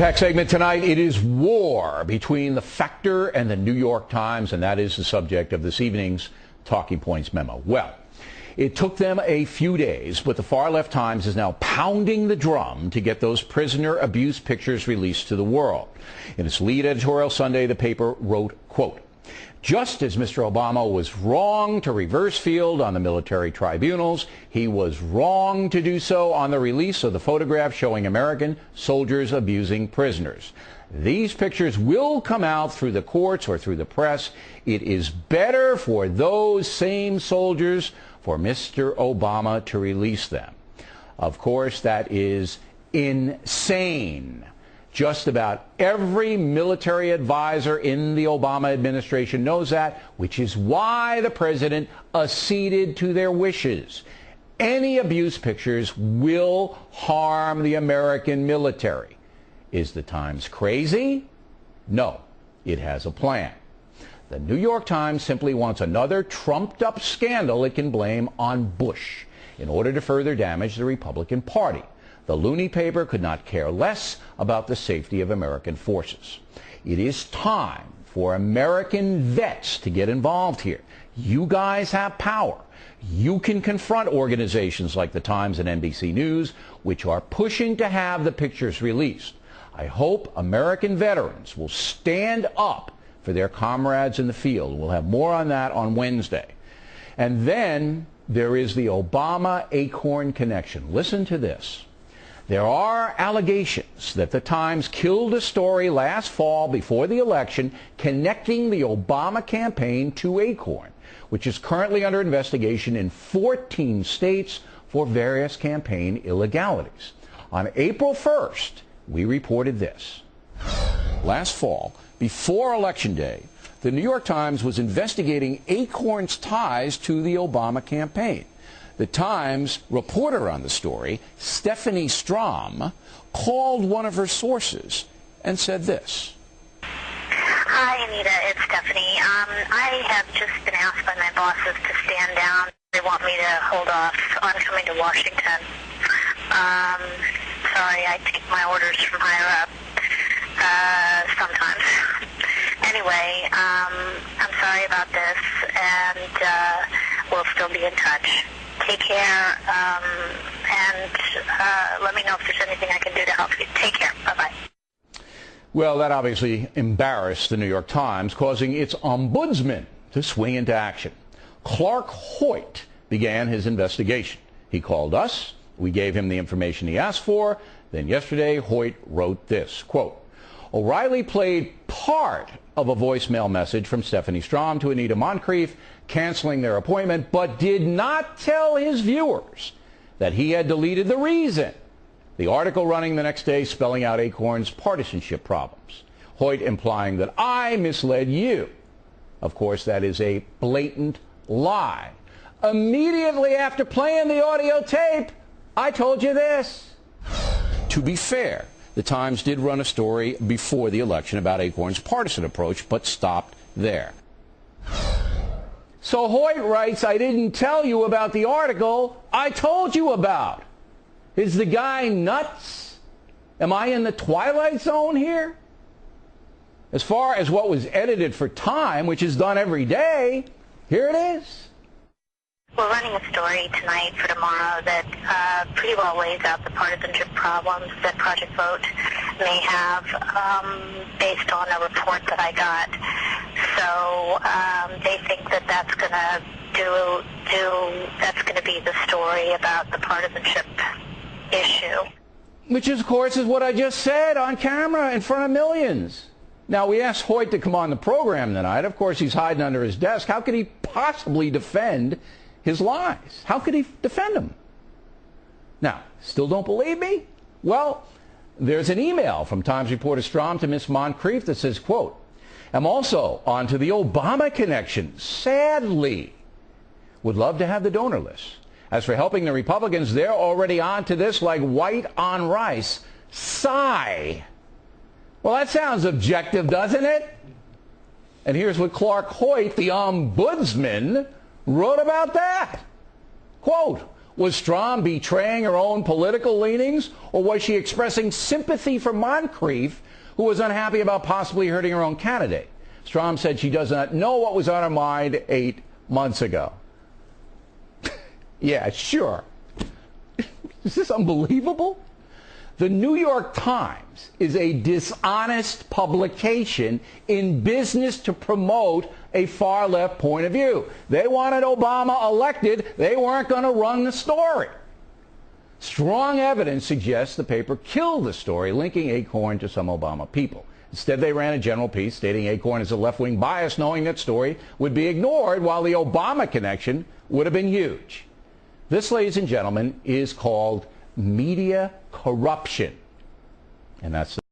Action-packed segment tonight. It is war between the Factor and the New York Times, and that is the subject of this evening's Talking Points memo. Well, it took them a few days, but the far-left Times is now pounding the drum to get those prisoner abuse pictures released to the world. In its lead editorial Sunday, the paper wrote, quote, "Just as Mr. Obama was wrong to reverse field on the military tribunals, he was wrong to do so on the release of the photograph showing American soldiers abusing prisoners. These pictures will come out through the courts or through the press. It is better for those same soldiers for Mr. Obama to release them." Of course, that is insane. Just about every military advisor in the Obama administration knows that, which is why the president acceded to their wishes. Any abuse pictures will harm the American military. Is the Times crazy? No, it has a plan. The New York Times simply wants another trumped-up scandal it can blame on Bush in order to further damage the Republican Party. The loony paper could not care less about the safety of American forces. It is time for American vets to get involved here. You guys have power. You can confront organizations like the Times and NBC News, which are pushing to have the pictures released. I hope American veterans will stand up for their comrades in the field. We'll have more on that on Wednesday. And then there is the Obama-Acorn connection. Listen to this. There are allegations that the Times killed a story last fall before the election connecting the Obama campaign to Acorn, which is currently under investigation in 14 states for various campaign illegalities. On April 1st, we reported this. Last fall, before Election Day, the New York Times was investigating Acorn's ties to the Obama campaign. The Times reporter on the story, Stephanie Strom, called one of her sources and said this. Hi, Anita. It's Stephanie. I have just been asked by my bosses to stand down. They want me to hold off on coming to Washington. Sorry, I take my orders from higher up sometimes. Anyway, I'm sorry about this, and we'll still be in touch. Take care, and let me know if there's anything I can do to help you. Take care. Bye-bye. Well, that obviously embarrassed the New York Times, causing its ombudsman to swing into action. Clark Hoyt began his investigation. He called us. We gave him the information he asked for. Then yesterday, Hoyt wrote this, quote, "O'Reilly played part of a voicemail message from Stephanie Strom to Anita Moncrief canceling their appointment, but did not tell his viewers that he had deleted the reason. The article running the next day spelling out Acorn's partisanship problems. Hoyt implying that I misled you. Of course, that is a blatant lie. Immediately after playing the audio tape, I told you this." To be fair, the Times did run a story before the election about Acorn's partisan approach, but stopped there. So Hoyt writes, "I didn't tell you about the article I told you about." Is the guy nuts? Am I in the twilight zone here? As far as what was edited for Time, which is done every day, here it is. We're running a story tonight for tomorrow that pretty well lays out the partisanship problems that Project Vote may have based on a report that I got. So they think that that's going to that's going to be the story about the partisanship issue. Which, of course, is what I just said on camera in front of millions. Now, we asked Hoyt to come on the program tonight. Of course, he's hiding under his desk. How could he possibly defend his lies? How could he defend them? Now, still don't believe me? Well, there's an email from Times reporter Strom to Miss Moncrief that says, quote, "I'm also onto the Obama connection. Sadly, would love to have the donor list. As for helping the Republicans, they're already on to this like white on rice. Sigh." Well, that sounds objective, doesn't it? And here's what Clark Hoyt, the ombudsman, wrote about that. Quote, Was Strom betraying her own political leanings, or was she expressing sympathy for Moncrief, who was unhappy about possibly hurting her own candidate? Strom said she does not know what was on her mind 8 months ago. Yeah, sure. Is this unbelievable? The New York Times is a dishonest publication in business to promote a far-left point of view. They wanted Obama elected. They weren't going to run the story. Strong evidence suggests the paper killed the story, linking Acorn to some Obama people. Instead, they ran a general piece stating Acorn has a left-wing bias, knowing that story would be ignored, while the Obama connection would have been huge. This, ladies and gentlemen, is called media corruption. And that's